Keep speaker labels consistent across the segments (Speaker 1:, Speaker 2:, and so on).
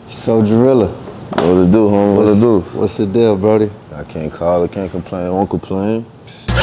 Speaker 1: Soulja Rilla.
Speaker 2: What it do, homie? What it do?
Speaker 1: What's the deal, Brody?
Speaker 2: I can't call it, can't complain, won't complain.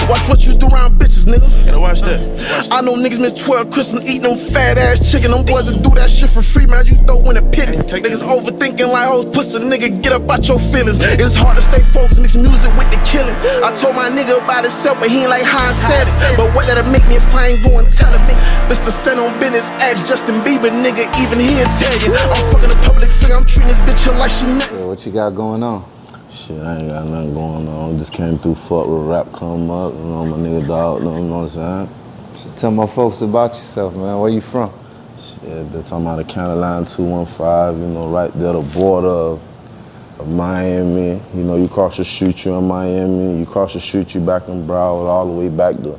Speaker 3: Watch what you do around bitches, nigga. Gotta watch that. I know niggas miss 12 Christmas eating them fat ass chicken. Them boys that do that shit for free, man. You throw in a penny. Niggas overthinking like hoes, pussy nigga. Get up out your feelings. It's hard to stay focused, mix music with the killing. I told my nigga about himself, but he ain't like how I said it. But what that'll make me if I ain't going telling me? Mr. Stand on business, ask Justin Bieber, nigga. Even he'll tell you. I'm fucking a public figure, I'm treating this bitch like she nothing.
Speaker 1: Yeah, what you got going on?
Speaker 2: Shit, I ain't got nothing going on. Just came through fuck with rap come up, you know, my nigga dog, you know what I'm saying?
Speaker 1: So tell my folks about yourself, man. Where you from?
Speaker 2: Shit, they're talking about the county line 215, you know, right there, the border of Miami. You know, you cross the street, you in Miami. You cross the street, you back in Broward, all the way back to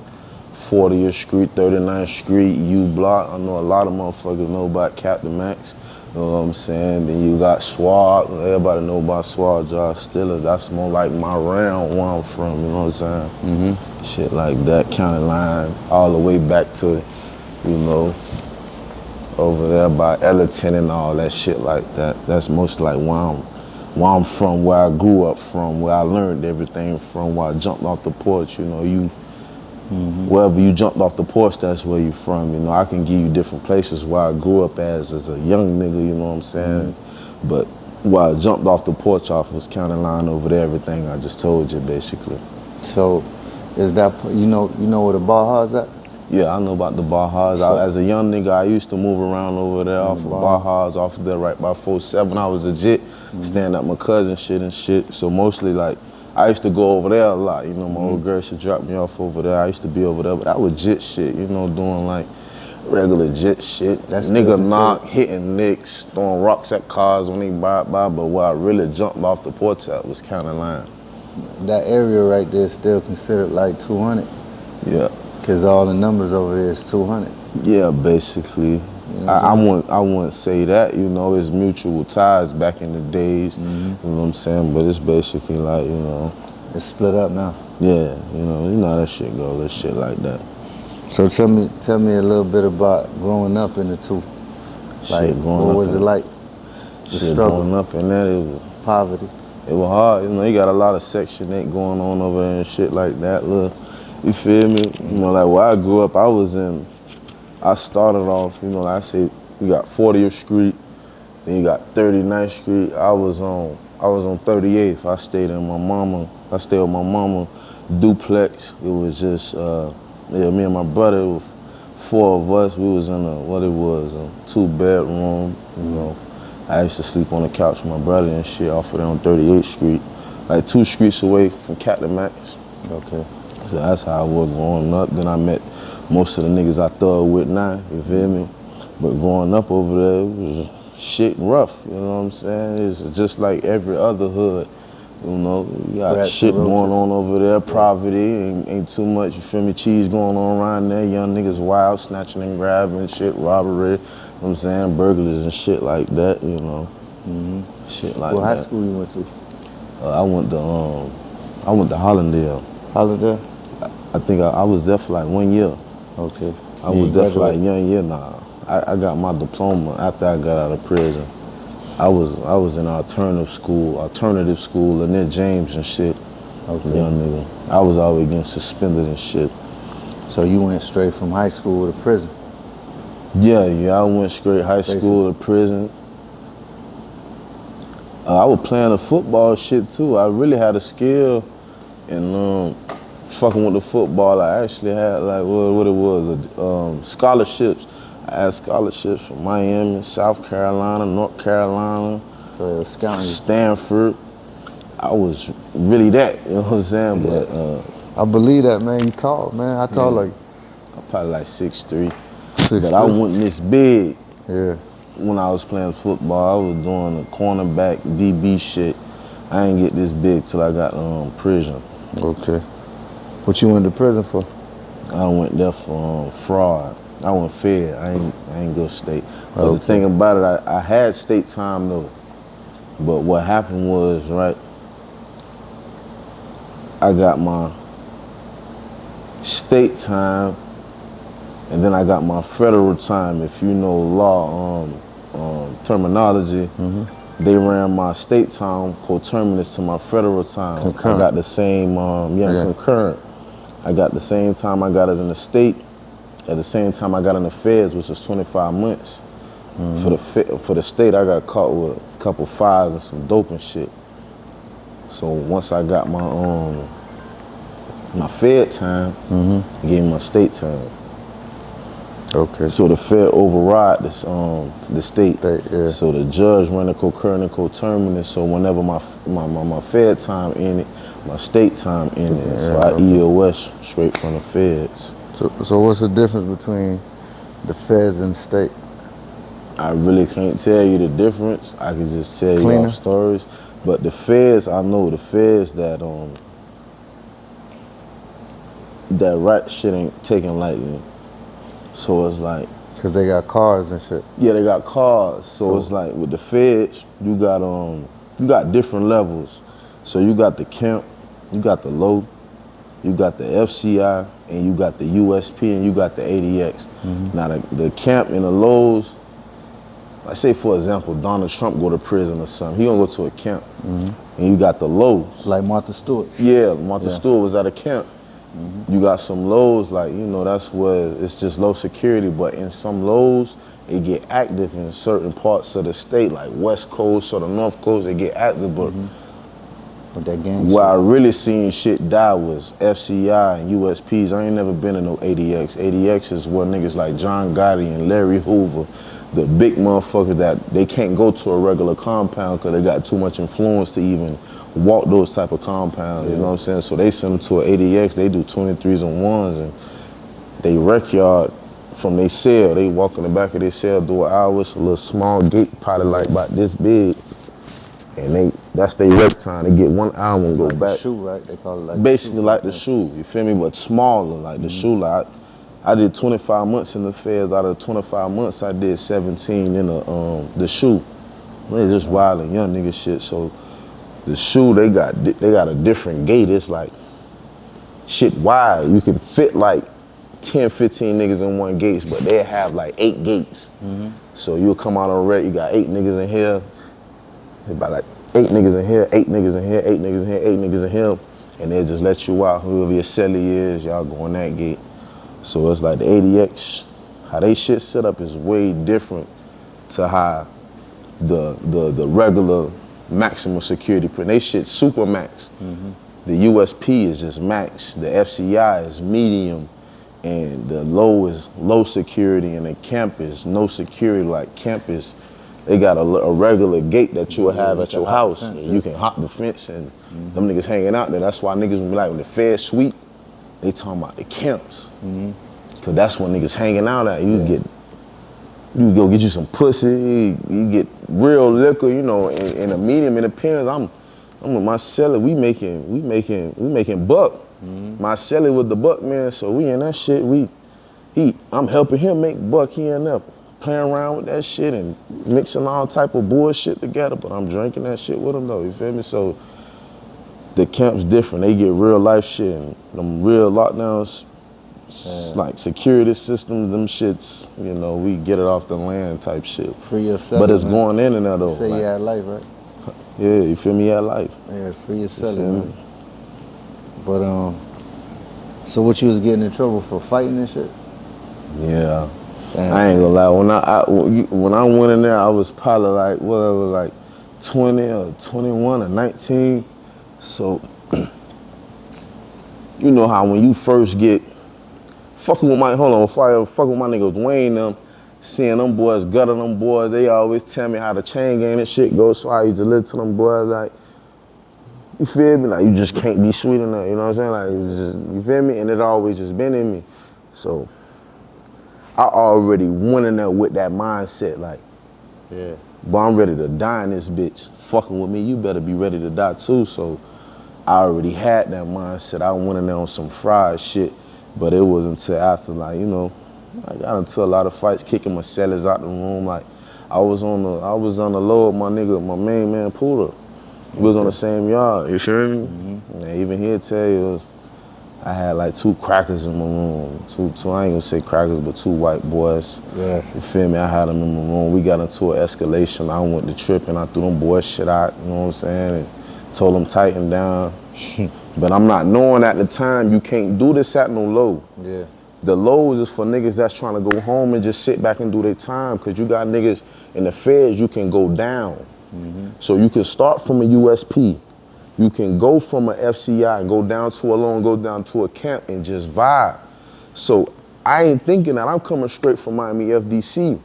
Speaker 2: 40th Street, 39th Street, U Block. I know a lot of motherfuckers know about Captain Max. You know what I'm saying? Then you got Swab. Everybody know about Swab, Josh Stiller. That's more like my round where I'm from, you know what I'm saying? Mm-hmm. Shit like that, county line, all the way back to, you know, over there by Ellerton and all that shit like that. That's mostly like where I'm from, where I grew up from, where I learned everything from, where I jumped off the porch, you know, wherever you jumped off the porch, that's where you from. You know, I can give you different places where I grew up as a young nigga, you know what I'm saying? Mm-hmm. But where I jumped off the porch off was county line over there, everything I just told you, basically.
Speaker 1: So, is that, you know where the Baja's at?
Speaker 2: Yeah, I know about the Baja's. As a young nigga, I used to move around over there off of Baja's, off of there right by 47. I was a jit, staying at my cousin's shit and shit. So mostly like, I used to go over there a lot, you know, my old girl, she dropped me off over there. I used to be over there, but that was jit shit, you know, doing like regular jit shit.
Speaker 1: That's
Speaker 2: nigga knock, hitting nicks, throwing rocks at cars when they by, but where I really jumped off the porch at was county line.
Speaker 1: That area right there is still considered like 200?
Speaker 2: Yeah.
Speaker 1: Because all the numbers over there is 200.
Speaker 2: Yeah, basically. You know I wouldn't say that, you know, it's mutual ties back in the days, you know what I'm saying? But it's basically like, you know.
Speaker 1: It's split up now.
Speaker 2: Yeah, you know how that shit go, that shit like that.
Speaker 1: So tell me a little bit about growing up in the two. Like, what was it like? The struggle.
Speaker 2: Growing up in that, it was
Speaker 1: poverty.
Speaker 2: It was hard, you know, you got a lot of Section 8 going on over there and shit like that, look. You feel me? You know, like where I grew up, I started off, you know, like I say, you got 40th Street, then you got 39th Street. I was on 38th. I stayed with my mama, duplex. It was just, me and my brother, it was 4 of us. We was in a 2-bedroom, you know. I used to sleep on the couch with my brother and shit off of there on 38th Street, like 2 streets away from Captain Max.
Speaker 1: Okay.
Speaker 2: So that's how I was growing up. Then I met most of the niggas I thug with now, you feel me? But growing up over there, it was shit rough, you know what I'm saying? It's just like every other hood, you know? You got shit going on over there, poverty, ain't too much, you feel me? Cheese going on around there, young niggas wild, snatching and grabbing shit, robbery, you know what I'm saying? Burglaries and shit like that, you know? Shit like that.
Speaker 1: What high school you went to?
Speaker 2: I went to Hollandale.
Speaker 1: Hollandale?
Speaker 2: I think I was there for like 1 year.
Speaker 1: Okay.
Speaker 2: I was there for like 1 year now. I got my diploma after I got out of prison. I was in alternative school, and then James and shit.
Speaker 1: Okay.
Speaker 2: Young nigga. I was always getting suspended and shit.
Speaker 1: So you went straight from high school to prison?
Speaker 2: Yeah, I went straight high school to prison. I was playing the football shit too. I really had a skill in fucking with the football. I actually had like what it was, scholarships. I had scholarships from Miami, South Carolina, North Carolina, Stanford. I was really that, you know what I'm saying?
Speaker 1: Yeah. But I believe that, man. You tall, man. I tall like?
Speaker 2: I'm probably like 6'3". But I wasn't this big.
Speaker 1: Yeah.
Speaker 2: When I was playing football, I was doing the cornerback, DB shit. I ain't get this big till I got prison.
Speaker 1: Okay. What you went to prison for?
Speaker 2: I went there for fraud. I went fed. I ain't go state. But the thing about it, I had state time though. But what happened was, right, I got my state time, and then I got my federal time. If you know law terminology, they ran my state time coterminous to my federal time.
Speaker 1: Concurrent.
Speaker 2: I got the same, concurrent. I got the same time I got as in the state, at the same time I got in the feds, which was 25 months. For the state, I got caught with a couple fires and some dope and shit. So once I got my fed time, they gave me my state time.
Speaker 1: Okay.
Speaker 2: So the Fed override this, the state.
Speaker 1: Yeah.
Speaker 2: So the judge ran the concurrent and coterminous. So whenever my Fed time ended, my state time ended.
Speaker 1: Yeah,
Speaker 2: so I EOS straight from the feds.
Speaker 1: So what's the difference between the feds and the state?
Speaker 2: I really can't tell you the difference. I can just tell you all stories. But the feds, I know the feds that that rat shit ain't taken lightly. So it's like,
Speaker 1: Cause they got cars and shit.
Speaker 2: yeah, they got cars. So it's like with the feds, you got different levels. So you got the camp, you got the low, you got the FCI, and you got the USP, and you got the ADX. Now the camp and the lows, like say for example, Donald Trump go to prison or something. He gonna go to a camp, and you got the lows.
Speaker 1: Like Martha Stewart.
Speaker 2: Yeah, Martha Stewart was at a camp. You got some lows, like, that's where it's just low security, but in some lows, it get active in certain parts of the state, like West Coast or the North Coast, it get active, but
Speaker 1: With that gang
Speaker 2: where
Speaker 1: shit.
Speaker 2: I really seen shit die was FCI and USPs. I ain't never been in no ADX. ADX is where niggas like John Gotti and Larry Hoover, the big motherfuckers that they can't go to a regular compound because they got too much influence to even walk those type of compounds, you know what I'm saying? So they send them to an ADX, they do 23s and 1s, and they wreck yard from their cell. They walk in the back of their cell, do an hour, it's a little small gate, probably like about this big, and that's their rec time. They get 1 hour and go
Speaker 1: like
Speaker 2: back.
Speaker 1: The shoe, right? They call it like
Speaker 2: basically like the shoe, you feel me? But smaller, like the shoe. Like I did 25 months in the feds. Out of 25 months, I did 17 in the shoe. They just wild and young nigga shit. So the shoe, they got a different gate. It's like shit wide. You can fit like 10, 15 niggas in one gate, but they have like 8 gates. So you'll come out on red, you got 8 niggas in here, about like 8 niggas in here, 8 niggas in here, 8 niggas in here, 8 niggas in here, and they'll just let you out. Whoever your celly is, y'all go in that gate. So it's like the ADX, how they shit set up is way different to how the regular maximum security print. They shit super max. The USP is just max. The FCI is medium, and the low is low security, and the camp is no security. Like camp is, they got a regular gate that you'll have at your house, and you can hop the fence, and them niggas hanging out there. That's why niggas will be like, when the feds sweep, they talking about the camps. Cause that's when niggas hanging out at. You go get you some pussy, you get real liquor, in a medium in appearance. I'm with my celly, we making buck. My celly with the buck, man, so we in that shit, I'm helping him make buck, he end up playing around with that shit and mixing all type of bullshit together, but I'm drinking that shit with him though, you feel me? So the camp's different, they get real life shit, and them real lockdowns, like security systems, them shits, we get it off the land type shit.
Speaker 1: Free yourself.
Speaker 2: But it's going in and out though.
Speaker 1: You say you had life, right?
Speaker 2: Yeah, you feel me? You had life.
Speaker 1: Yeah, free yourself, man. But so what you was getting in trouble for, fighting and shit?
Speaker 2: Yeah.
Speaker 1: Damn.
Speaker 2: I ain't gonna lie. When I went in there, I was probably like whatever, like 20 or 21 or 19. So you know how when you first get fucking with my nigga Dwayne them, seeing them boys, gutting them boys, they always tell me how the chain gang and shit goes, so I used to listen to them boys like, you feel me? Like, you just can't be sweet enough, you know what I'm saying? Like, it's just, you feel me? And it always just been in me. So I already went in there with that mindset, like,
Speaker 1: Yeah.
Speaker 2: but I'm ready to die in this bitch. Fucking with me, you better be ready to die too. So I already had that mindset. I went in there on some fried shit. But it wasn't until after, like, I got into a lot of fights, kicking my sellers out the room. Like, I was on the low with my nigga, my main man, Poodle. We was on the same yard, you feel me? And even he'll tell you, I had like 2 crackers in my room. Two, I ain't gonna say crackers, but 2 white boys.
Speaker 1: Yeah.
Speaker 2: You feel me? I had them in my room. We got into an escalation. I went to trip and I threw them boys shit out, you know what I'm saying? And told them tighten down. But I'm not knowing at the time you can't do this at no low.
Speaker 1: Yeah.
Speaker 2: The lows is for niggas that's trying to go home and just sit back and do their time, cause you got niggas in the feds, you can go down. So you can start from a USP. You can go from an FCI and go down to a loan, go down to a camp and just vibe. So I ain't thinking that I'm coming straight from Miami FDC.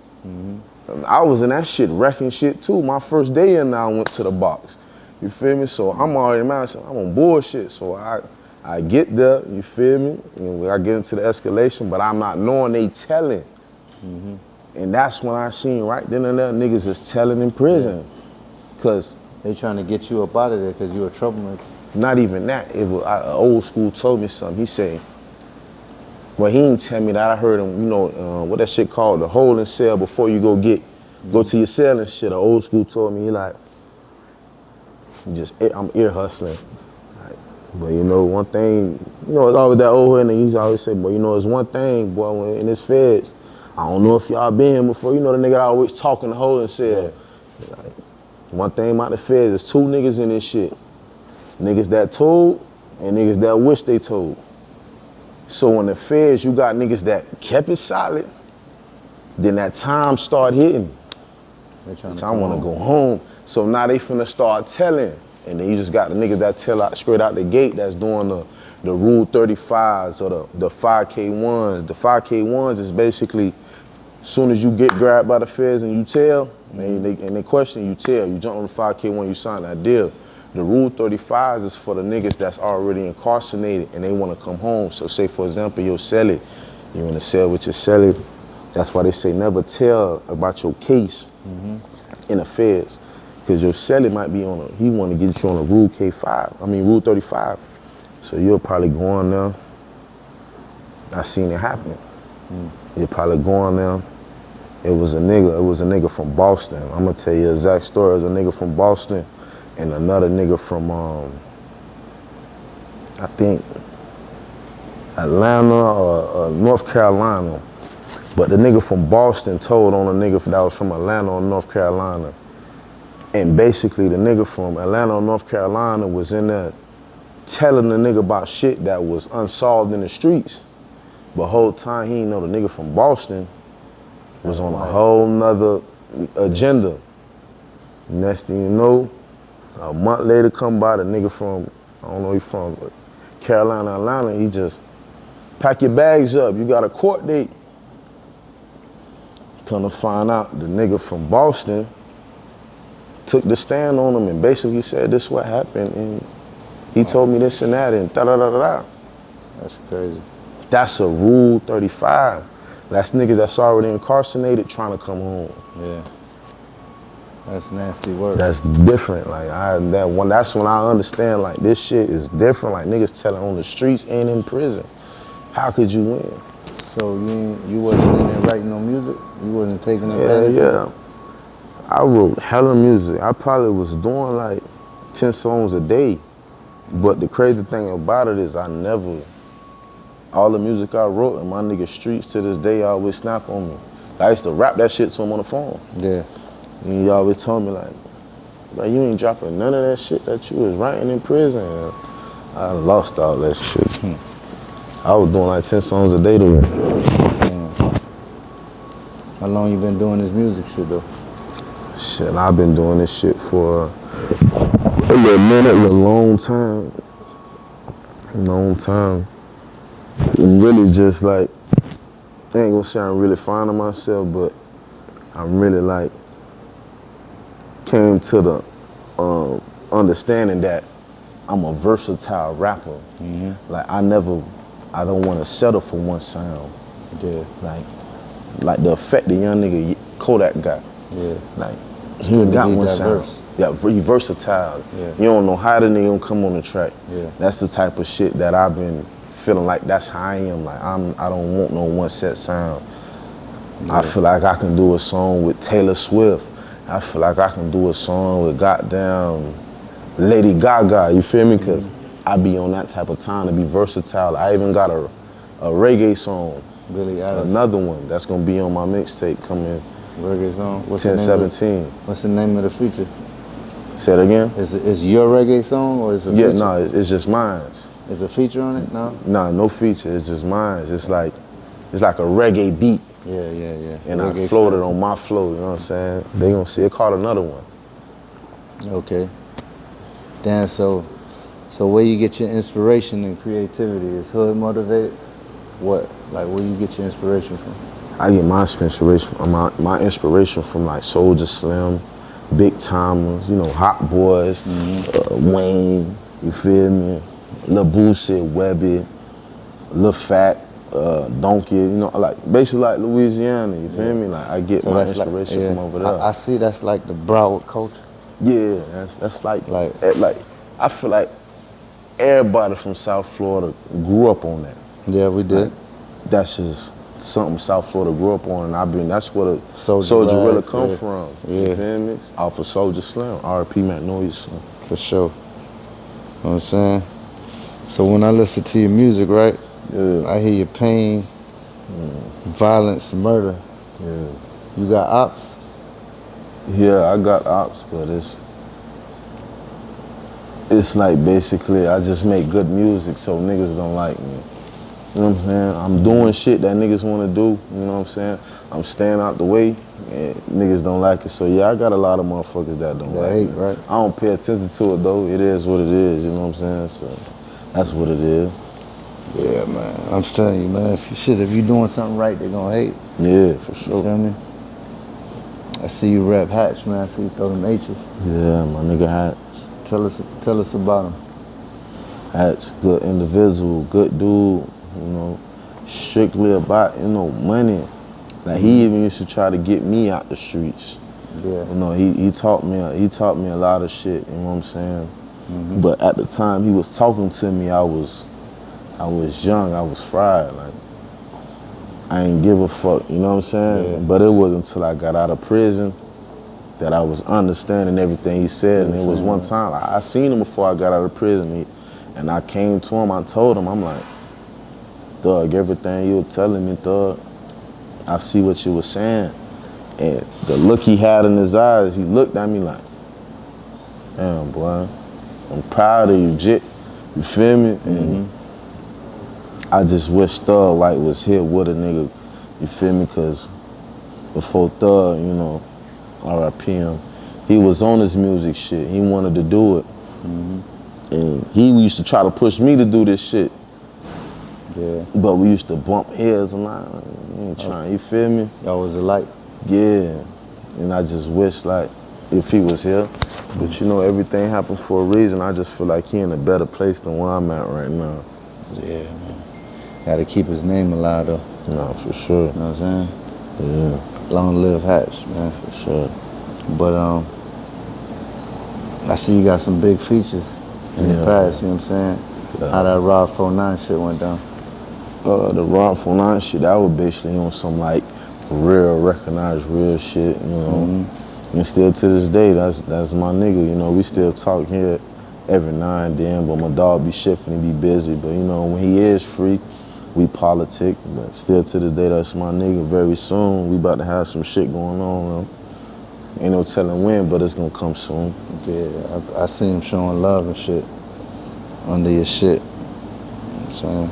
Speaker 2: I was in that shit wrecking shit too. My first day in there, I went to the box. You feel me? So I'm already mad. I'm on bullshit. So I get there, you feel me? I get into the escalation, but I'm not knowing they telling. And that's when I seen right then and there, niggas is telling in prison. Cause
Speaker 1: they trying to get you up out of there because you a troublemaker.
Speaker 2: Not even that. It was old school told me something. He said, well, he didn't tell me that. I heard him, what that shit called, the holding cell before you go to your cell and shit. The old school told me, he like, I'm ear hustling. Like, but one thing, it's always that old head and he's always say, but it's one thing, boy, when in this feds, I don't know if y'all been here before, the nigga that always talking the holding cell. Yeah. Like, one thing about the feds, there's 2 niggas in this shit. Niggas that told and niggas that wish they told. So in the feds, you got niggas that kept it solid, then that time start hitting. I wanna go home. So now they finna start telling. And then you just got the niggas that tell out straight out the gate that's doing the Rule 35s or the 5K1s. The 5K1s is basically, as soon as you get grabbed by the feds and you tell, and they question you tell, you jump on the 5K1, you sign that deal. The Rule 35s is for the niggas that's already incarcerated and they wanna come home. So say for example, your cellie, you in a cell with your cellie, that's why they say never tell about your case in the feds. Cause your cellie might be he wanna get you on a Rule 35. So you'll probably go on there. I seen it happen. You'll probably go on there. It was a nigga from Boston. I'm gonna tell you the exact story. It was a nigga from Boston and another nigga from, I think, Atlanta or North Carolina. But the nigga from Boston told on a nigga that was from Atlanta or North Carolina. And basically the nigga from Atlanta or North Carolina was in there telling the nigga about shit that was unsolved in the streets. But whole time he didn't know the nigga from Boston was on a whole nother agenda. Next thing you know, a month later come by the nigga from, I don't know he from, but Carolina, Atlanta, he just, pack your bags up, you got a court date. Come to find out the nigga from Boston took the stand on him and basically said this is what happened and he told me this and that and da-da-da-da-da.
Speaker 1: That's crazy.
Speaker 2: That's a Rule 35. That's niggas that's already incarcerated trying to come home.
Speaker 1: Yeah. That's nasty work.
Speaker 2: That's different. Like that's when I understand like this shit is different. Like niggas telling on the streets and in prison. How could you win?
Speaker 1: So you wasn't in there writing no music? You wasn't taking advantage?
Speaker 2: Yeah. I wrote hella music. I probably was doing like 10 songs a day. But the crazy thing about it is all the music I wrote in my nigga streets to this day always snap on me. I used to rap that shit to him on the phone.
Speaker 1: Yeah.
Speaker 2: And he always told me like, bro, you ain't dropping none of that shit that you was writing in prison. And I lost all that shit. I was doing like 10 songs a day to it.
Speaker 1: How long you been doing this music shit though?
Speaker 2: Shit, I've been doing this shit for a little minute, a long time. And really just like, I ain't gonna say I'm really finding myself, but I'm really like, came to the understanding that I'm a versatile rapper. Like I don't wanna settle for one sound.
Speaker 1: Yeah.
Speaker 2: Like the effect the young nigga Kodak got.
Speaker 1: Yeah.
Speaker 2: Like, he ain't got one sound. Yeah, very versatile.
Speaker 1: Yeah.
Speaker 2: You don't know how the nigga gonna come on the track.
Speaker 1: Yeah.
Speaker 2: That's the type of shit that I've been feeling like that's how I am. Like I don't want no one set sound. Yeah. I feel like I can do a song with Taylor Swift. I feel like I can do a song with goddamn Lady Gaga. You feel me? Cause I be on that type of time to be versatile. I even got a reggae song,
Speaker 1: Really,
Speaker 2: another one that's gonna be on my mixtape coming
Speaker 1: reggae song. What's
Speaker 2: 10/17.
Speaker 1: What's the name of the feature?
Speaker 2: Say it again.
Speaker 1: Is your reggae song or is it?
Speaker 2: Yeah, no, it's just mine.
Speaker 1: Is a feature on it? No.
Speaker 2: Nah, no feature. It's just mine. It's like a reggae beat.
Speaker 1: Yeah.
Speaker 2: And
Speaker 1: reggae
Speaker 2: I floated on my flow. You know what I'm saying? They gonna see it called another one.
Speaker 1: Okay. Damn. So where you get your inspiration and creativity? Is hood motivated? What? Like where you get your inspiration from?
Speaker 2: I get my inspiration from like Soulja Slim, Big Timers, you know, Hot Boys, Wayne, you feel me? Lil Boosie, Webby, Lil Fat, Donkey, you know, like basically like Louisiana, you feel me? Like I get my inspiration from over there.
Speaker 1: I see that's like the Broward culture.
Speaker 2: Yeah, that's like I feel like everybody from South Florida grew up on that.
Speaker 1: Yeah, we did.
Speaker 2: Like, that's just something South Florida grew up on, and that's where the
Speaker 1: Soulja
Speaker 2: Rilla come from.
Speaker 1: Yeah.
Speaker 2: You feel me? Off of Soulja Slim, R.P. Magnolia Slim.
Speaker 1: For sure. You know what I'm saying? So when I listen to your music, right?
Speaker 2: Yeah.
Speaker 1: I hear your pain, violence, murder.
Speaker 2: Yeah.
Speaker 1: You got ops?
Speaker 2: Yeah, I got ops, but it's like basically I just make good music so niggas don't like me. You know what I'm saying? I'm doing shit that niggas want to do, you know what I'm saying? I'm staying out the way, and niggas don't like it. So yeah, I got a lot of motherfuckers that don't like
Speaker 1: hate,
Speaker 2: me.
Speaker 1: right?
Speaker 2: I don't pay attention to it though. It is what it is, you know what I'm saying? So that's what it is.
Speaker 1: Yeah, man. I'm telling you, man, if you doing something right, they gonna hate.
Speaker 2: Yeah, for sure.
Speaker 1: You feel me? I see you rap Hatch, man. I see you throw them H's.
Speaker 2: Yeah, my nigga Hatch.
Speaker 1: Tell us about him.
Speaker 2: Hatch, good individual, good dude, you know, strictly about, you know, money. Like he even used to try to get me out the streets.
Speaker 1: Yeah.
Speaker 2: You know, he taught me a lot of shit, you know what I'm saying? But at the time he was talking to me, I was young, I was fried, like I ain't give a fuck, you know what I'm saying?
Speaker 1: Yeah.
Speaker 2: But it wasn't until I got out of prison that I was understanding everything he said. And it was one time, I seen him before I got out of prison, and I came to him, I told him, I'm like, Thug, everything you were telling me, Thug, I see what you were saying. And the look he had in his eyes, he looked at me like, damn, boy, I'm proud of you, Jit. You feel me? And I just wish Thug like was here with a nigga, you feel me? Cause before Thug, you know, R.I.P. him, he was on his music shit. He wanted to do it. And he used to try to push me to do this shit.
Speaker 1: Yeah.
Speaker 2: But we used to bump heads and like, you ain't trying, you feel me?
Speaker 1: Y'all was alike.
Speaker 2: Yeah. And I just wish like, if he was here. But you know, everything happens for a reason. I just feel like he in a better place than where I'm at right now.
Speaker 1: Yeah, man. Gotta keep his name alive though.
Speaker 2: Nah, for sure.
Speaker 1: You know what I'm saying?
Speaker 2: Yeah.
Speaker 1: Long live Hatch, man.
Speaker 2: For sure.
Speaker 1: But I see you got some big features in the past, you know what I'm saying?
Speaker 2: Yeah.
Speaker 1: How that Rod 49 shit went down.
Speaker 2: The Rod 49 shit, that was basically on some like real, recognized real shit, you know. And still to this day, that's my nigga, you know. We still talk here every now and then, but my dog be shifting and be busy. But you know, when he is free, we politic. But still to this day, that's my nigga. Very soon, we about to have some shit going on. Ain't no telling when, but it's gonna come soon.
Speaker 1: Yeah, I see him showing love and shit under your shit. You know what I'm saying?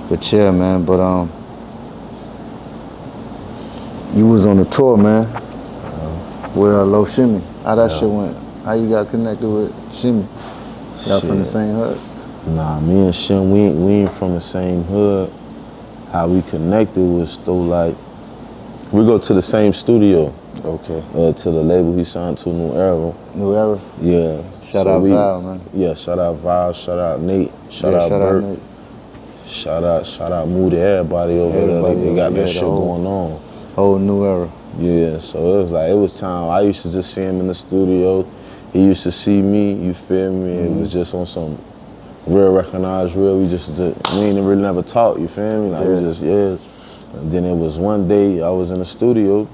Speaker 1: But yeah, man, but you was on a tour, man, with Low Shimmy. How that shit went? How you got connected with Shimmy? Y'all from the same hood?
Speaker 2: Nah, me and Shim, we ain't from the same hood. How we connected was through like, we go to the same studio.
Speaker 1: Okay.
Speaker 2: To the label he signed to, New Era.
Speaker 1: New Era?
Speaker 2: Yeah.
Speaker 1: Shout out Val, man.
Speaker 2: Yeah, shout out Val, shout out Nate, shout out Bert.
Speaker 1: Nate.
Speaker 2: Shout out Moody, everybody over there. They got that shit going on.
Speaker 1: Whole New Era.
Speaker 2: Yeah, so it was time. I used to just see him in the studio. He used to see me, you feel me? It was just on some real recognized real. We ain't really never talked, you feel me? Like we just, And then it was one day I was in the studio.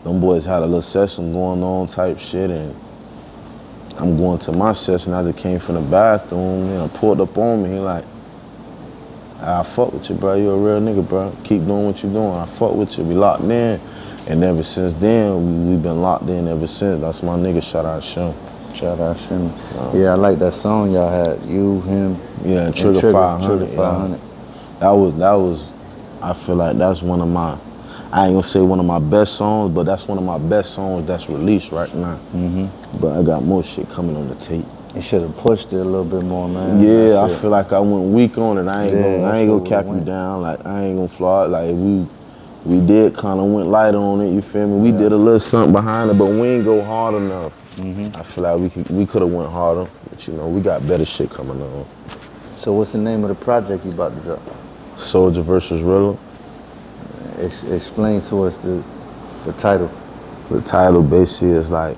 Speaker 2: Them boys had a little session going on type shit, and I'm going to my session. I just came from the bathroom and I pulled up on me. He like, I fuck with you, bro. You a real nigga, bro. Keep doing what you doing. I fuck with you. We locked in. And ever since then, we've been locked in ever since. That's my nigga. Shout out Shim.
Speaker 1: Shout out Shimmy. Yeah, I like that song y'all had. You, him,
Speaker 2: Yeah, and Trigger 500.
Speaker 1: Trigger 500.
Speaker 2: Yeah. That was, I feel like that's one of my, I ain't gonna say one of my best songs, but that's one of my best songs that's released right now. But I got more shit coming on the tape.
Speaker 1: You should have pushed it a little bit more, man.
Speaker 2: Yeah, I feel like I went weak on it. I ain't gonna cap you
Speaker 1: went.
Speaker 2: down. Like I ain't gonna flaw it. Like we did kind of went light on it. You feel me? We did a little something behind it, but we ain't go hard enough. I feel like we could have went harder, but you know we got better shit coming on.
Speaker 1: So what's the name of the project you about to drop?
Speaker 2: Soulja versus Rilla.
Speaker 1: Explain to us the title.
Speaker 2: The title basically is like,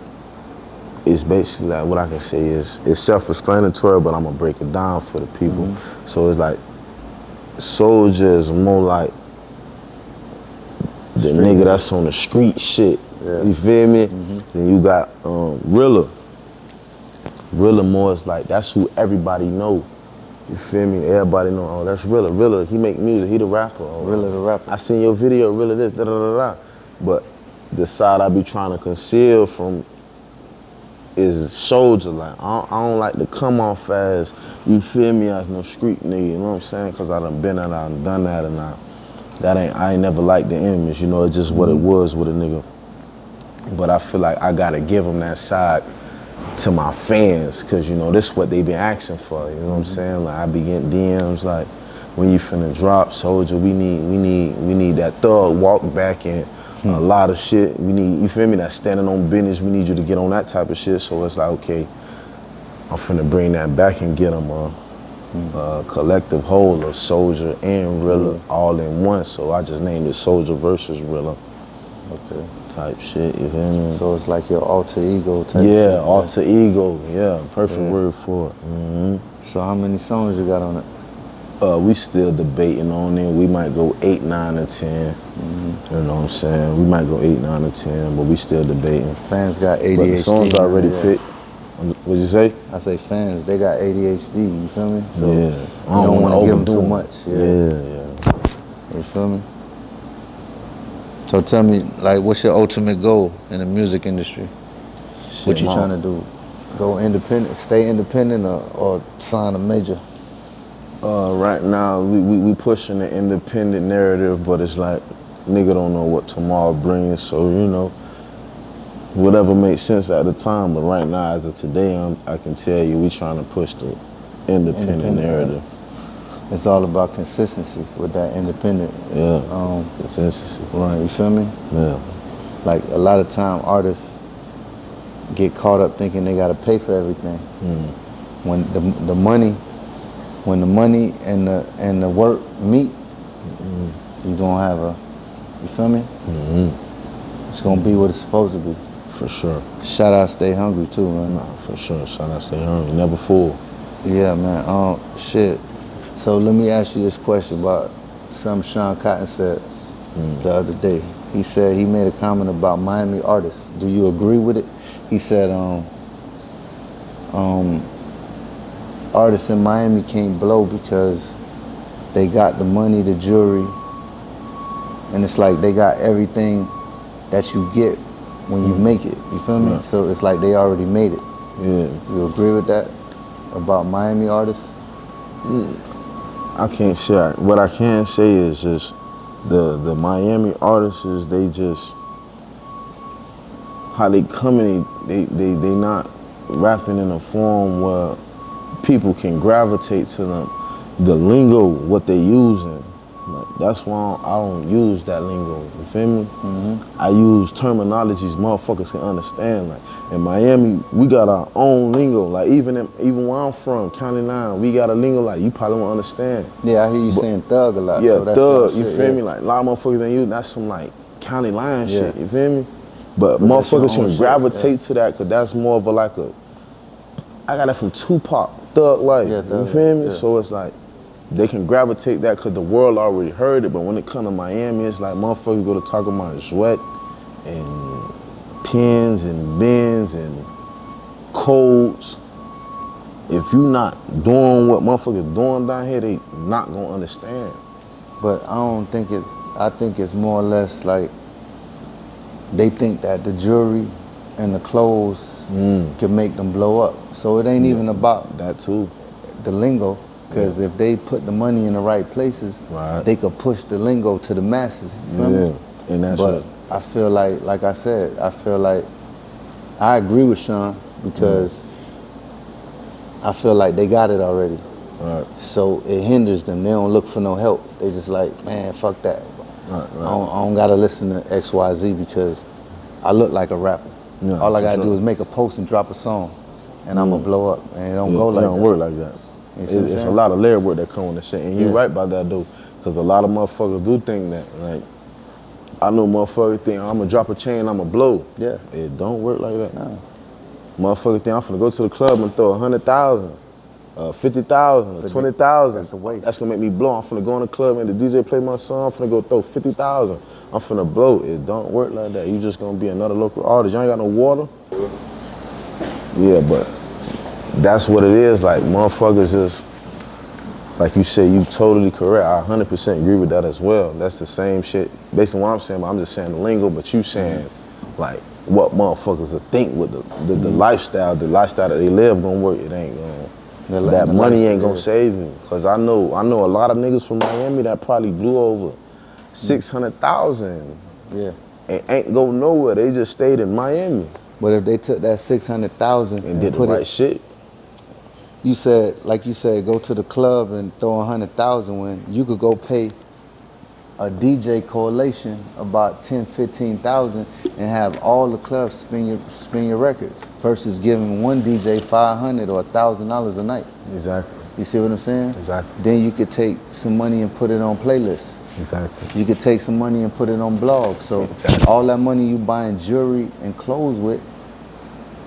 Speaker 2: it's basically like what I can say is it's self-explanatory, but I'm gonna break it down for the people. So it's like Soulja is more like the nigga that's on the street shit. Yeah. You feel me? Then you got Rilla. Rilla more is like that's who everybody know. You feel me? Everybody know, oh, that's Rilla. Rilla, he make music, he the rapper. Oh,
Speaker 1: Rilla the rapper.
Speaker 2: I seen your video, Rilla this, da da da da. But the side I be trying to conceal from is Soulja. Like, I don't like to come off as, you feel me, as no street nigga, you know what I'm saying? Cause I done been that, I done done that, and I ain't never liked the image, you know, it's just what it was with a nigga. But I feel like I gotta give them that side to my fans, cause you know, this is what they been asking for, you know what I'm saying? Like I be getting DMs like, when you finna drop Soulja, we need that thug walk back and a lot of shit. We need, you feel me, that standing on business, we need you to get on that type of shit. So it's like, okay, I'm finna bring that back and get them a collective whole of Soulja and Rilla all in one. So I just named it Soulja versus Rilla. Okay. Type shit, you feel me?
Speaker 1: So it's like your alter ego type
Speaker 2: Yeah,
Speaker 1: shit,
Speaker 2: alter ego, yeah, perfect word for it.
Speaker 1: So how many songs you got on it?
Speaker 2: We still debating on it. We might go 8, 9, or 10. You know what I'm saying? We might go 8, 9, or 10, but we still debating.
Speaker 1: Fans got ADHD.
Speaker 2: But the songs already picked. What'd you say?
Speaker 1: I say fans, they got ADHD, you feel me? So
Speaker 2: yeah.
Speaker 1: you don't want to give them too much.
Speaker 2: Yeah.
Speaker 1: You feel me? So tell me, like, what's your ultimate goal in the music industry?
Speaker 2: Shit,
Speaker 1: what you trying to do? Go independent, stay independent, or sign a major?
Speaker 2: Right now, we pushing the independent narrative, but it's like, nigga don't know what tomorrow brings, so, you know, whatever makes sense at the time, but right now, as of today, I can tell you, we trying to push the independent narrative.
Speaker 1: It's all about consistency with that independent.
Speaker 2: Yeah, consistency.
Speaker 1: Right, you feel me?
Speaker 2: Yeah.
Speaker 1: Like, a lot of time, artists get caught up thinking they gotta pay for everything. When the money and the work meet, you're gonna have a, you feel me? It's gonna be what it's supposed to be.
Speaker 2: For sure.
Speaker 1: Shout out Stay Hungry too, man.
Speaker 2: Nah, for sure. Shout out Stay Hungry. Never full.
Speaker 1: Yeah, man. Shit. So let me ask you this question about something Sean Cotton said the other day. He said he made a comment about Miami artists. Do you agree with it? He said artists in Miami can't blow because they got the money, the jewelry, and it's like they got everything that you get when you make it. You feel me?
Speaker 2: Right.
Speaker 1: So it's like they already made it.
Speaker 2: Yeah.
Speaker 1: You agree with that about Miami artists?
Speaker 2: I can't say. What I can say is just the Miami artists is they just how they come in. They not rapping in a form where people can gravitate to them. The lingo, what they using, like, that's why I don't use that lingo. You feel me? I use terminologies motherfuckers can understand. Like in Miami, we got our own lingo. Like even where I'm from, County Line, we got a lingo like you probably won't understand.
Speaker 1: Yeah, I hear you saying thug a lot.
Speaker 2: Yeah,
Speaker 1: so that's
Speaker 2: thug. You
Speaker 1: shit,
Speaker 2: feel me? Like a lot of motherfuckers ain't use. That's some like County Line shit. You feel me? But
Speaker 1: that's
Speaker 2: motherfuckers
Speaker 1: your own
Speaker 2: can
Speaker 1: shit,
Speaker 2: gravitate to that because that's more of a like a. I got that from Tupac, Thug Life.
Speaker 1: Yeah,
Speaker 2: You feel me? So it's like. They can gravitate that because the world already heard it, but when it come to Miami, it's like motherfuckers go to talk about sweat and pins and bins and codes. If you not doing what motherfuckers doing down here, they not gonna understand.
Speaker 1: But I don't think it's, I think it's more or less like they think that the jewelry and the clothes can make them blow up. So it ain't even about
Speaker 2: That too.
Speaker 1: the lingo, because if they put the money in the right places,
Speaker 2: Right.
Speaker 1: they could push the lingo to the masses. You feel me?
Speaker 2: And that's
Speaker 1: But
Speaker 2: what.
Speaker 1: I feel like I said, I feel like I agree with Sean because I feel like they got it already.
Speaker 2: Right.
Speaker 1: So it hinders them. They don't look for no help. They just like, man, fuck that.
Speaker 2: Right.
Speaker 1: I don't gotta listen to XYZ because I look like a rapper.
Speaker 2: Yeah,
Speaker 1: All I
Speaker 2: for
Speaker 1: gotta do
Speaker 2: sure.
Speaker 1: is make a post and drop a song, and I'ma blow up. And it don't
Speaker 2: Yeah,
Speaker 1: go like
Speaker 2: it don't
Speaker 1: that.
Speaker 2: work like that.
Speaker 1: You see what I'm
Speaker 2: It's a
Speaker 1: saying?
Speaker 2: lot of layer work that come with the shit, and you
Speaker 1: Yeah.
Speaker 2: right about that though, because a lot of motherfuckers do think that. Like, I know motherfuckers think I'm gonna drop a chain, I'ma blow.
Speaker 1: Yeah.
Speaker 2: It don't work like that.
Speaker 1: No.
Speaker 2: Motherfuckers think I'm finna go to the club and throw 100,000, 50,000,
Speaker 1: But
Speaker 2: 20,000.
Speaker 1: that's a waste.
Speaker 2: That's gonna make me blow. I'm finna go in the club and the DJ play my song. I'm finna go throw 50,000. I'm finna blow. It don't work like that. You just gonna be another local artist. You ain't got no water. Yeah, but that's what it is. Like motherfuckers just, like you said, you totally correct. I 100% agree with that as well. That's the same shit. Based on what I'm saying, but I'm just saying the lingo. But you saying like what motherfuckers will think with the lifestyle that they live gonna work. It ain't gonna. That money ain't gonna save you. Cause I know a lot of niggas from Miami that probably blew over 600,000
Speaker 1: Yeah.
Speaker 2: and ain't go nowhere. They just stayed in Miami
Speaker 1: But if they took that 600,000
Speaker 2: and did the
Speaker 1: put
Speaker 2: right
Speaker 1: it,
Speaker 2: shit.
Speaker 1: you said, like you said, go to the club and throw 100,000 when you could go pay a DJ coalition about 10, 15,000 and have all the clubs spin your records versus giving one DJ 500 or $1,000 a night.
Speaker 2: Exactly.
Speaker 1: You see what I'm saying?
Speaker 2: Exactly.
Speaker 1: Then you could take some money and put it on playlists.
Speaker 2: Exactly.
Speaker 1: You could take some money and put it on blogs. So
Speaker 2: Exactly.
Speaker 1: all that money you buying jewelry and clothes with,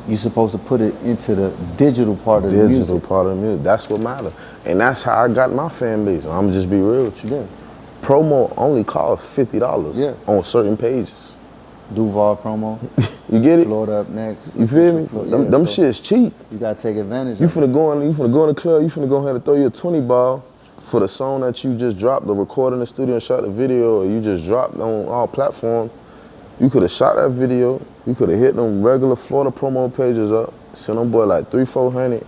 Speaker 1: you're supposed to put it into the digital part of the music.
Speaker 2: Digital part of the music. That's what matters. And that's how I got my fan base. I'm just be real with you.
Speaker 1: Yeah.
Speaker 2: Promo only costs $50
Speaker 1: Yeah.
Speaker 2: on certain pages.
Speaker 1: Duval promo,
Speaker 2: You get it?
Speaker 1: Florida up next.
Speaker 2: You feel me?
Speaker 1: Yeah,
Speaker 2: Them
Speaker 1: so
Speaker 2: shit's cheap.
Speaker 1: you gotta take advantage
Speaker 2: You
Speaker 1: of it.
Speaker 2: finna go in the club, you finna go ahead and throw your 20 ball for the song that you just dropped, the record in the studio and shot the video, or you just dropped on all platforms. You could have shot that video, you could have hit them regular Florida promo pages up, send them boy like 300-400,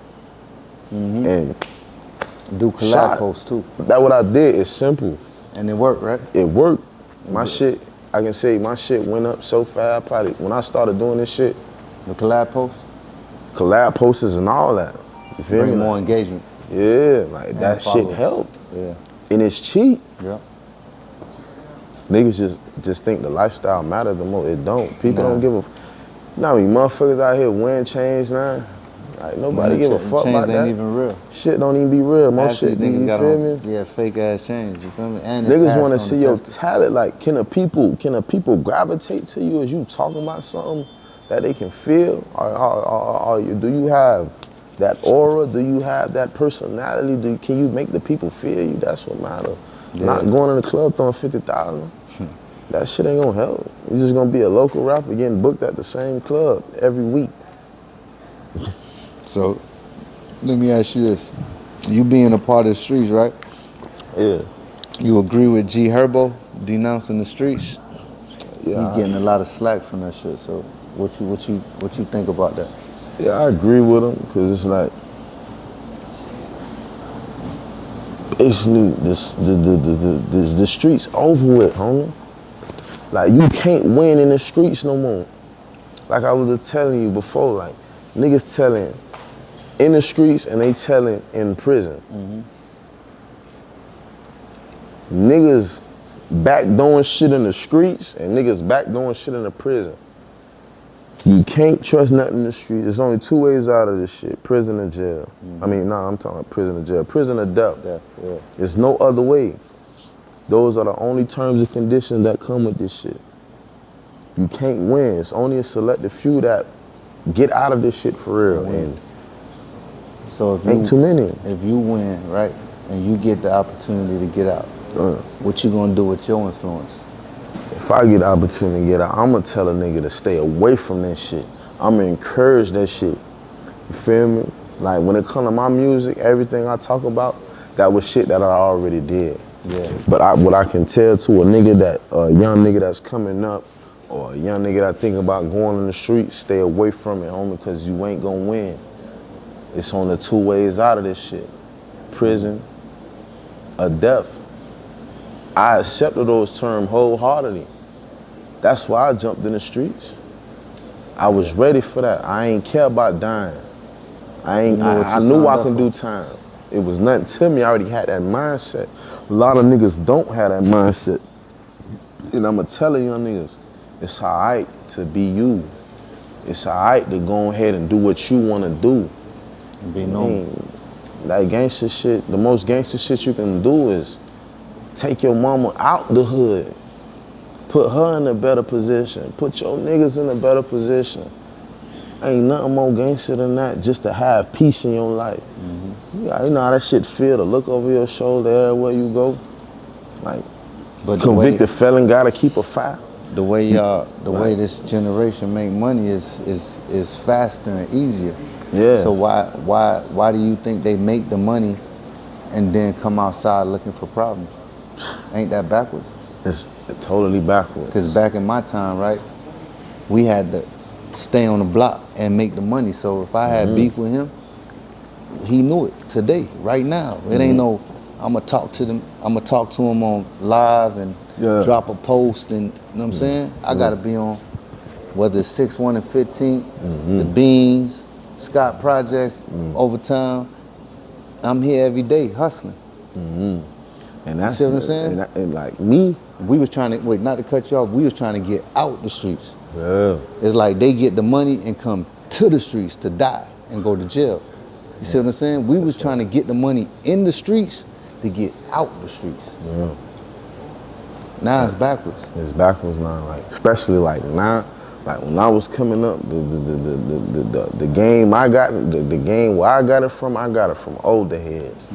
Speaker 2: and
Speaker 1: Do collab
Speaker 2: shot.
Speaker 1: posts too.
Speaker 2: That what I did. It's simple.
Speaker 1: And it worked, right?
Speaker 2: It worked. My shit, I can say my shit went up so fast. Probably when I started doing this shit,
Speaker 1: The collab posts
Speaker 2: collab posters and all that. You feel
Speaker 1: bring
Speaker 2: me?
Speaker 1: more
Speaker 2: Like,
Speaker 1: engagement.
Speaker 2: yeah, like that shit
Speaker 1: followers.
Speaker 2: helped.
Speaker 1: Yeah.
Speaker 2: And it's cheap.
Speaker 1: Yeah.
Speaker 2: Niggas just think the lifestyle matters the most. It don't. People
Speaker 1: Nah.
Speaker 2: don't give a. You know how many motherfuckers out here wearing chains now? Like nobody give a fuck
Speaker 1: Chains
Speaker 2: about
Speaker 1: ain't
Speaker 2: that.
Speaker 1: even real.
Speaker 2: Shit don't even be real. Most
Speaker 1: Half these
Speaker 2: shit,
Speaker 1: niggas
Speaker 2: you
Speaker 1: got
Speaker 2: feel
Speaker 1: on,
Speaker 2: me?
Speaker 1: yeah, fake ass chains. You feel me? And it
Speaker 2: Niggas
Speaker 1: passed
Speaker 2: want
Speaker 1: on
Speaker 2: to
Speaker 1: the
Speaker 2: see your
Speaker 1: test.
Speaker 2: talent. Like, can a people gravitate to you as you talking about something that they can feel? Or do you have that aura? Do you have that personality? Can you make the people feel you? That's what matters.
Speaker 1: Yeah.
Speaker 2: Not going in the club throwing 50,000. That shit ain't gonna help. You just gonna be a local rapper getting booked at the same club every week.
Speaker 1: So, let me ask you this. You being a part of the streets, right?
Speaker 2: Yeah.
Speaker 1: You agree with G Herbo denouncing the streets?
Speaker 2: Yeah.
Speaker 1: He getting a lot of slack from that shit. So, what you think about that?
Speaker 2: Yeah, I agree with him because it's like basically the streets over with, homie. Like you can't win in the streets no more. Like I was just telling you before, like niggas telling in the streets and they telling in prison. Niggas back doing shit in the streets and niggas back doing shit in the prison. You can't trust nothing in the street. There's only two ways out of this shit, prison or jail. I mean, I'm talking about prison or jail. Prison or death.
Speaker 1: Yeah.
Speaker 2: There's no other way. Those are the only terms and conditions that come with this shit. You can't win. It's only a selected few that get out of this shit for real. And
Speaker 1: So if
Speaker 2: ain't too many.
Speaker 1: If you win, right, and you get the opportunity to get out, what you gonna do with your influence?
Speaker 2: If I get the opportunity to get out, I'm gonna tell a nigga to stay away from that shit. I'm gonna encourage that shit. You feel me? Like when it comes to my music, everything I talk about, that was shit that I already did.
Speaker 1: Yeah.
Speaker 2: But what I can tell to a young nigga that's coming up, or a young nigga that think about going in the streets, stay away from it, homie, because you ain't gonna win. It's only 2 ways out of this shit. Prison or death. I accepted those terms wholeheartedly. That's why I jumped in the streets. I was ready for that. I ain't care about dying. I knew I can do time. It was nothing to me. I already had that mindset. A lot of niggas don't have that mindset. And I'ma tell young niggas, it's alright to be you. It's alright to go ahead and do what you wanna do.
Speaker 1: And be known.
Speaker 2: That gangster shit, the most gangster shit you can do is take your mama out the hood. Put her in a better position. Put your niggas in a better position. Ain't nothing more gangster than that, just to have peace in your life. Mm-hmm. You know how that shit feel, to look over your shoulder everywhere you go. Like, but convicted felon gotta keep a fire.
Speaker 1: The way way this generation make money is faster and easier.
Speaker 2: Yeah.
Speaker 1: So why do you think they make the money and then come outside looking for problems? Ain't that backwards?
Speaker 2: It's totally backwards.
Speaker 1: Because back in my time, right, we had to stay on the block and make the money. So if I had beef with him, he knew it today, right now. It ain't no, I'ma talk to him on live and drop a post and, you know what I'm saying? I gotta be on, whether it's 6, 1, and 15, the Beans, Scott Projects, Overtime. I'm here every day hustling.
Speaker 2: And that's,
Speaker 1: you see what I'm saying?
Speaker 2: And like me,
Speaker 1: we was trying to, wait, not to cut you off, we was trying to get out the streets.
Speaker 2: Yeah.
Speaker 1: It's like they get the money and come to the streets to die and go to jail. You see what I'm saying? We was trying to get the money in the streets to get out the streets.
Speaker 2: Yeah.
Speaker 1: Now it's backwards.
Speaker 2: It's backwards now, like, especially like now, like when I was coming up, the game I got, the game where I got it from older heads.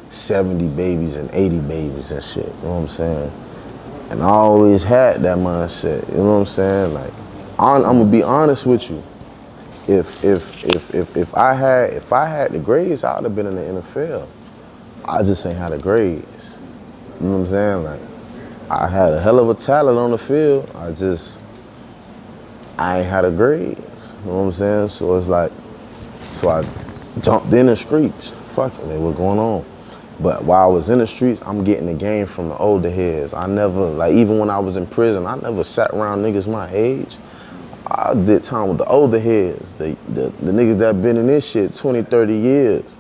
Speaker 2: 70 babies and 80 babies and shit, you know what I'm saying? And I always had that mindset, you know what I'm saying? Like, I'm gonna be honest with you. If I had the grades, I would have been in the NFL. I just ain't had the grades. You know what I'm saying? Like, I had a hell of a talent on the field. I ain't had the grades. You know what I'm saying? So it's like, so I jumped in the streets. Fuck it, what's going on? But while I was in the streets, I'm getting the game from the older heads. I never, like, even when I was in prison, I never sat around niggas my age. I did time with the older heads, the niggas that been in this shit 20, 30 years.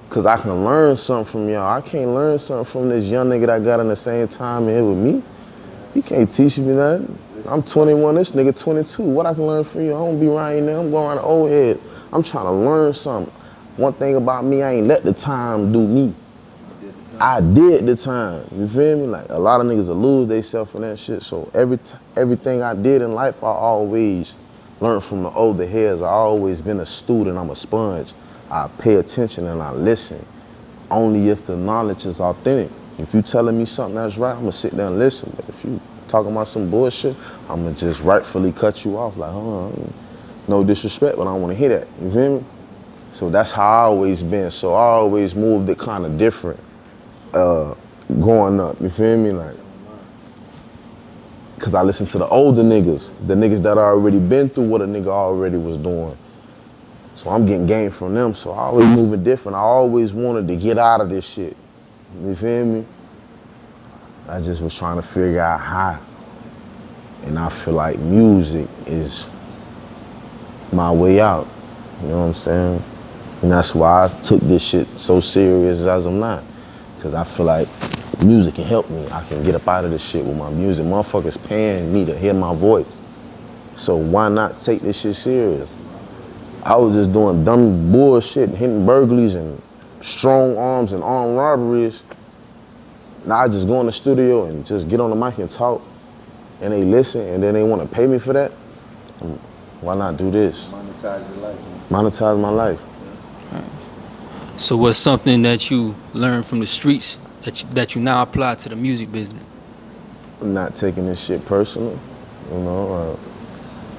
Speaker 2: Cause I can learn something from y'all. I can't learn something from this young nigga that got in the same time here with me. You can't teach me nothing. I'm 21, this nigga 22. What I can learn from you? I don't be around you now, I'm going around the old head. I'm trying to learn something. One thing about me, I ain't let the time do me. I did the time, you feel me? Like, a lot of niggas will lose themselves for that shit. So everything I did in life, I always learned from the older heads. I always been a student, I'm a sponge. I pay attention and I listen. Only if the knowledge is authentic. If you telling me something that's right, I'm gonna sit there and listen. But if you talking about some bullshit, I'm gonna just rightfully cut you off. Like, no disrespect, but I don't wanna hear that, you feel me? So that's how I always been. So I always moved it kind of different. Growing up, you feel me? Like, cause I listen to the older niggas, the niggas that already been through what a nigga already was doing. So I'm getting game from them, so I always moving different. I always wanted to get out of this shit, you feel me? I just was trying to figure out how. And I feel like music is my way out, you know what I'm saying? And that's why I took this shit so serious as I'm not. Cause I feel like music can help me. I can get up out of this shit with my music. Motherfuckers paying me to hear my voice. So why not take this shit serious? I was just doing dumb bullshit, hitting burglaries and strong arms and armed robberies. Now I just go in the studio and just get on the mic and talk, and they listen, and then they want to pay me for that. Why not do this?
Speaker 1: Monetize your life.
Speaker 2: Monetize my life.
Speaker 4: So what's something that you learned from the streets that you now apply to the music business?
Speaker 2: Not taking this shit personal, you know.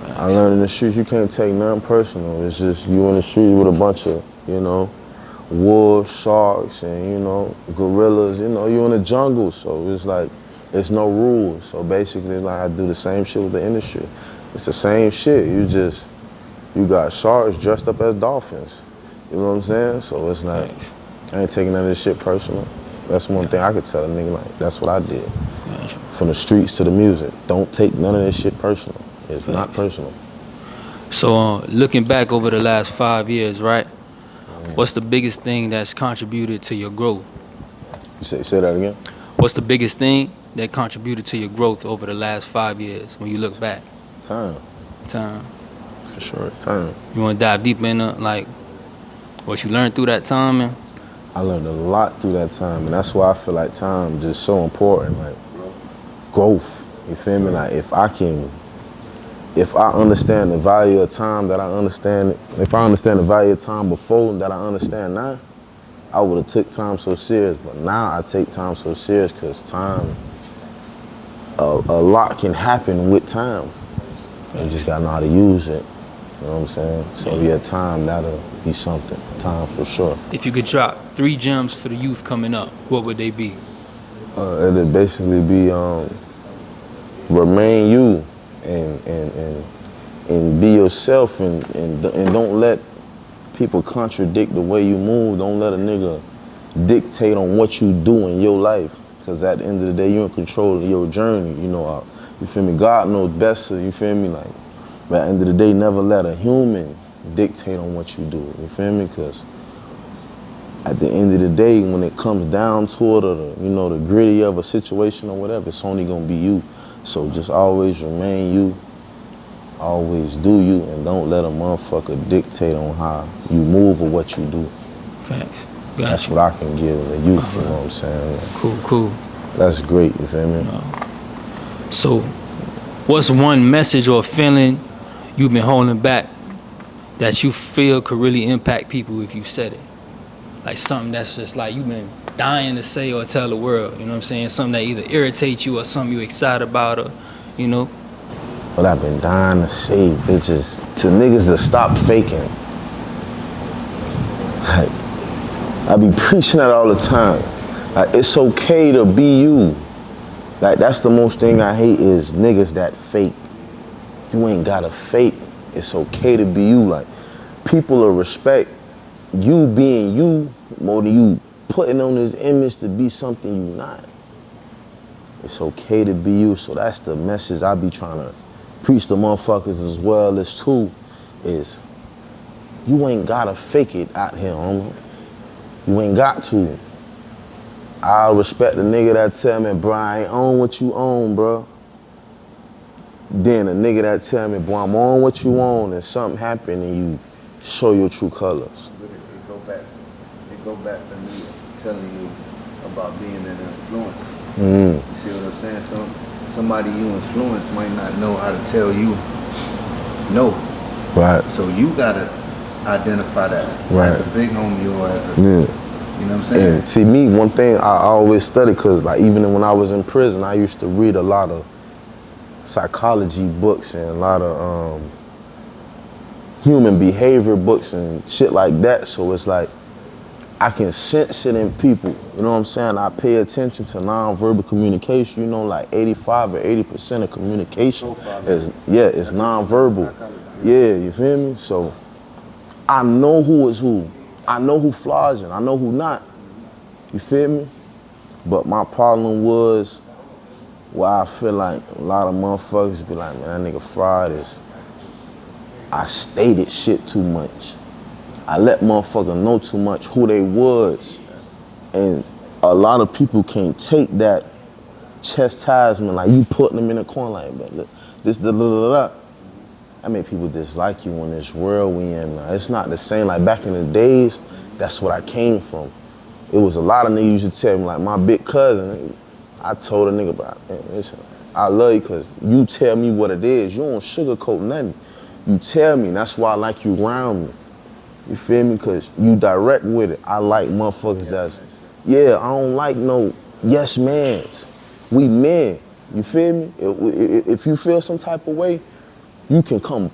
Speaker 2: I learned in the streets you can't take nothing personal. It's just you in the streets with a bunch of, wolves, sharks, and, gorillas. You in the jungle, so it's like, it's no rules. So basically, like, I do the same shit with the industry. It's the same shit. You got sharks dressed up as dolphins. You know what I'm saying? So it's like, I ain't taking none of this shit personal. That's one thing I could tell a nigga, like, that's what I did. From the streets to the music. Don't take none of this shit personal. It's not personal.
Speaker 4: So looking back over the last 5 years, right? What's the biggest thing that's contributed to your growth?
Speaker 2: You say that again?
Speaker 4: What's the biggest thing that contributed to your growth over the last 5 years when you look back?
Speaker 2: Time. For sure, time.
Speaker 4: You want to dive deeper into, like, what you learned through that time, man?
Speaker 2: I learned a lot through that time, and that's why I feel like time is just so important, like, growth, you feel me? Like, if I understand the value of time that I understand, if I understand the value of time before that I understand now, I would have took time so serious, but now I take time so serious because time, a lot can happen with time. You just gotta know how to use it, you know what I'm saying? So yeah, time, that'll be something, time for sure.
Speaker 4: If you could drop 3 gems for the youth coming up, what would they be?
Speaker 2: It'd basically be remain you and be yourself and don't let people contradict the way you move. Don't let a nigga dictate on what you do in your life. Cause at the end of the day, you're in control of your journey. You feel me? God knows best, you feel me? Like, but at the end of the day, never let a human dictate on what you do. You feel me? Cause at the end of the day, when it comes down to it, or the gritty of a situation or whatever, it's only gonna be you. So just always remain you, always do you, and don't let a motherfucker dictate on how you move or what you do.
Speaker 4: Facts.
Speaker 2: That's what I can give the youth, you know what I'm saying?
Speaker 4: Cool.
Speaker 2: That's great, you feel me?
Speaker 4: So, what's one message or feeling you've been holding back that you feel could really impact people if you said it? Like something that's just like you've been dying to say or tell the world, you know what I'm saying? Something that either irritates you or something you excited about, or,
Speaker 2: What I've been dying to say, bitches, to niggas to stop faking. Like, I be preaching that all the time. Like, it's okay to be you. Like, that's the most thing I hate is niggas that fake. You ain't gotta fake. It's okay to be you. Like, people will respect you being you more than you putting on this image to be something you not. It's okay to be you. So that's the message I be trying to preach to motherfuckers as well as too, is you ain't gotta fake it out here, homie. You ain't got to. I respect the nigga that tell me, bro, I ain't own what you own, bro. Then a nigga that tell me, boy, I'm on what you own, and something happen and you show your true colors.
Speaker 1: It go back to me telling you about being an influence.
Speaker 2: Mm.
Speaker 1: You see what I'm saying? Somebody you influence might not know how to tell you no.
Speaker 2: Right.
Speaker 1: So you gotta identify that as a big homie or as a, you know what I'm saying?
Speaker 2: And see, me, one thing I always study, cause like even when I was in prison, I used to read a lot of psychology books and a lot of human behavior books and shit like that. So it's like, I can sense it in people, you know what I'm saying? I pay attention to nonverbal communication. Like 85 or 80% of communication is nonverbal. Yeah, you feel me? So I know who is who. I know who flogging, I know who not. You feel me? But my problem was, why I feel like a lot of motherfuckers be like, man, that nigga fried is, I stated shit too much. I let motherfucker know too much who they was. And a lot of people can't take that chastisement, like you putting them in a corner like, man, look, this, da, da, da, da. That make people dislike you in this world we in now. It's not the same, like back in the days, that's what I came from. It was a lot of niggas used to tell me, like my big cousin, I told a nigga, bro, listen, I love you because you tell me what it is. You don't sugarcoat nothing. You tell me, that's why I like you around me. You feel me? Because you direct with it. I like motherfuckers that's, I don't like no yes mans. We men, you feel me? If you feel some type of way, you can come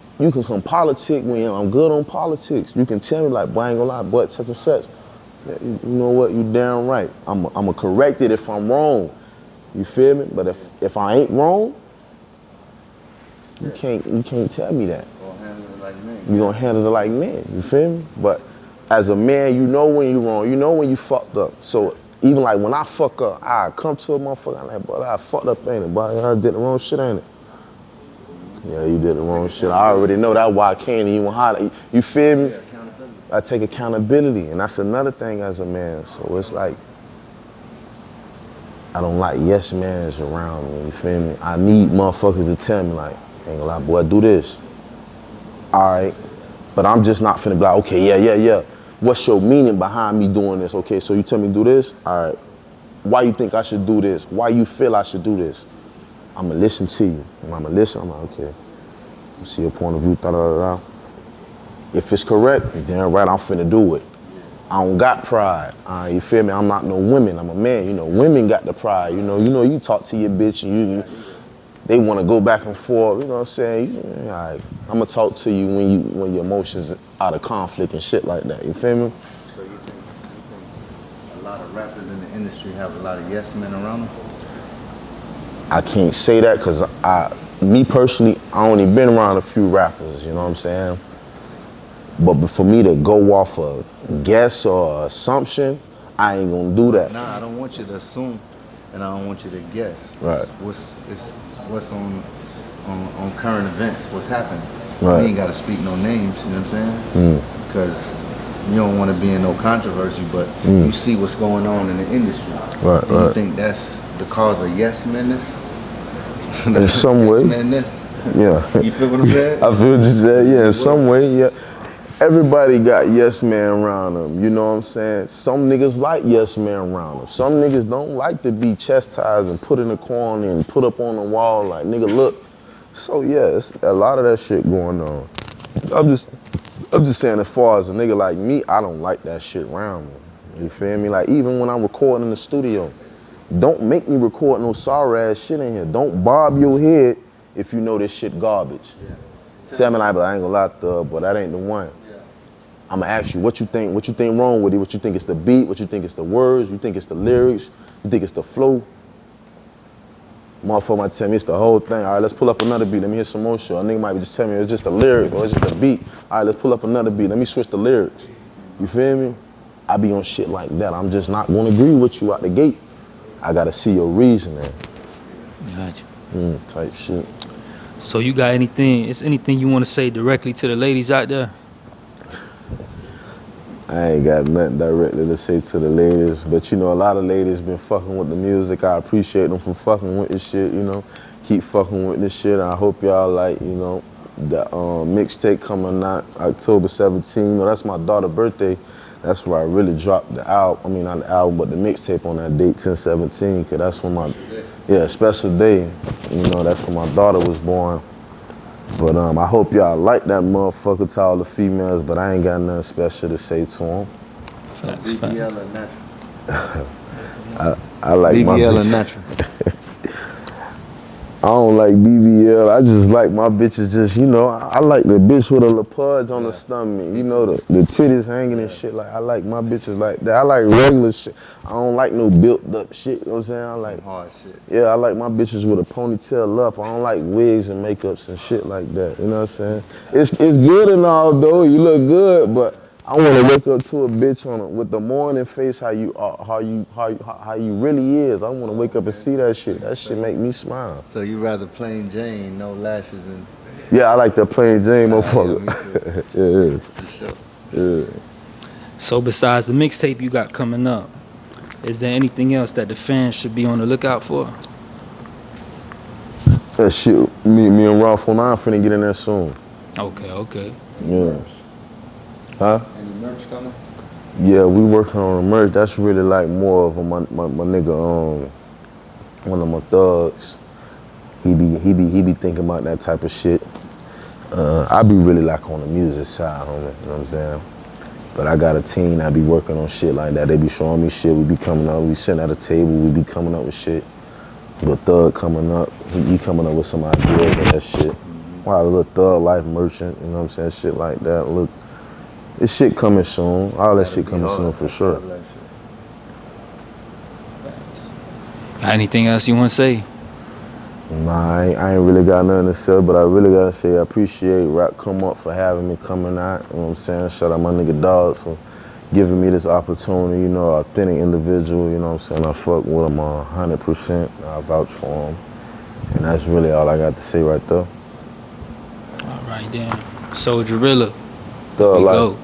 Speaker 2: politic when I'm good on politics. You can tell me like, boy, I ain't gonna lie, but such and such. Yeah, you know what? You damn right. I'ma correct it if I'm wrong. You feel me? But if I ain't wrong, you can't tell me that. You gonna handle it like men. You feel me? But as a man, you know when you wrong. You know when you fucked up. So even like when I fuck up, I come to a motherfucker. I'm like, boy, I fucked up, ain't it? Boy, I did the wrong shit, ain't it? Yeah, you did the wrong shit. I already know that why I can't even holler. You feel me? I take accountability, and that's another thing as a man. So it's like, I don't like yes mans around me, you feel me? I need motherfuckers to tell me like, ain't gonna lie, boy, do this. All right, but I'm just not finna be like, okay, yeah. What's your meaning behind me doing this? Okay, so you tell me to do this? All right, why you think I should do this? Why you feel I should do this? I'ma listen to you. And I'ma listen, I'm like, okay, I see your point of view, da-da-da-da. If it's correct, then right, I'm finna do it. I don't got pride. You feel me? I'm not no women. I'm a man. You know, women got the pride. You know, you talk to your bitch and they want to go back and forth. You know what I'm saying? All right, I'm gonna talk to you when your emotions out of conflict and shit like that. You feel me?
Speaker 1: So you think a lot of rappers in the industry have a lot of yes men around them?
Speaker 2: I can't say that because me personally, I only been around a few rappers. You know what I'm saying? But for me to go off a guess or assumption, I ain't gonna do that.
Speaker 1: Nah, I don't want you to assume, and I don't want you to guess.
Speaker 2: Right.
Speaker 1: What's on current events? What's happening?
Speaker 2: Right.
Speaker 1: You ain't gotta speak no names. You know what I'm saying? Because you don't want to be in no controversy, but you see what's going on in the industry.
Speaker 2: Right.
Speaker 1: Do you think that's the cause of yes men-ness?
Speaker 2: In some way.
Speaker 1: Yes men-ness?
Speaker 2: Yeah.
Speaker 1: You feel what I'm saying?
Speaker 2: I feel what you said. Yeah, in some way, yeah. Everybody got yes man around them, you know what I'm saying? Some niggas like yes man around them. Some niggas don't like to be chastised and put in a corner and put up on the wall like, nigga, look. So yeah, it's a lot of that shit going on. I'm just saying, as far as a nigga like me, I don't like that shit around me. You feel me? Like even when I'm recording in the studio, don't make me record no sorry ass shit in here. Don't bob your head if you know this shit garbage. Yeah. Tell me like, but I ain't gonna lie, thug, but that ain't the one. I'm gonna ask you what you think wrong with it, what you think it's the beat, what you think it's the words, you think it's the lyrics, you think it's the flow. Motherfucker might tell me it's the whole thing. All right, let's pull up another beat, let me hear some more shit. A nigga might be just telling me it's just the lyrics or it's just the beat. All right, let's pull up another beat, let me switch the lyrics. You feel me? I be on shit like that. I'm just not gonna agree with you out the gate. I gotta see your reasoning.
Speaker 4: Gotcha.
Speaker 2: Type shit.
Speaker 4: So you got anything you wanna say directly to the ladies out there?
Speaker 2: I ain't got nothing directly to say to the ladies, but you know, a lot of ladies been fucking with the music. I appreciate them for fucking with this shit, you know. Keep fucking with this shit. I hope y'all like, you know, the mixtape coming out October 17. You know, that's my daughter's birthday. That's where I really dropped the album. I mean, not the album, but the mixtape on that date, 10/17, cause that's when my, special day. You know, that's when my daughter was born. But I hope y'all like that motherfucker to all the females, but I ain't got nothing special to say to them.
Speaker 4: Facts.
Speaker 1: BBL or natural?
Speaker 2: I like my
Speaker 1: BBL or
Speaker 2: bitch.
Speaker 1: natural?
Speaker 2: I don't like BBL. I just like my bitches just, you know, I like the bitch with a little pudge on the stomach. You know, the titties hanging and shit. Like, I like my bitches like that. I like regular shit. I don't like no built up shit. You know what I'm saying? I like
Speaker 1: hard shit.
Speaker 2: Yeah, I like my bitches with a ponytail up. I don't like wigs and makeups and shit like that. You know what I'm saying? It's good and all though. You look good, but I want to wake up to a bitch with the morning face, how you really is. I want to wake up and see that shit. That shit make me smile.
Speaker 1: So you rather plain Jane, no lashes and...
Speaker 2: Yeah, I like that plain Jane motherfucker.
Speaker 1: Yeah, me too. For sure.
Speaker 2: Yeah.
Speaker 4: So besides the mixtape you got coming up, is there anything else that the fans should be on the lookout for?
Speaker 2: That shit, me and Ralph on I finna get in there soon.
Speaker 4: Okay.
Speaker 2: Yeah. Huh?
Speaker 1: Any merch coming?
Speaker 2: Yeah, we working on the merch. That's really like more of my nigga, one of my thugs. He be thinking about that type of shit. I be really like on the music side, homie. You know what I'm saying? But I got a team that be working on shit like that. They be showing me shit. We be coming up. We sitting at a table. We be coming up with shit. But Thug coming up. He coming up with some ideas of that shit. a little thug life merchant, you know what I'm saying? Shit like that. Look, this shit coming soon. All that shit coming soon for sure.
Speaker 4: Got anything else you want to say?
Speaker 2: Nah, I ain't really got nothing to say, but I really gotta say I appreciate Rap Come Up for having me coming out, you know what I'm saying? Shout out my nigga Dog for giving me this opportunity, you know, authentic individual, you know what I'm saying? I fuck with him 100%, I vouch for him. And that's really all I got to say right there.
Speaker 4: All right, then. Soulja Rilla.
Speaker 2: Thug
Speaker 4: We
Speaker 2: life.
Speaker 4: go.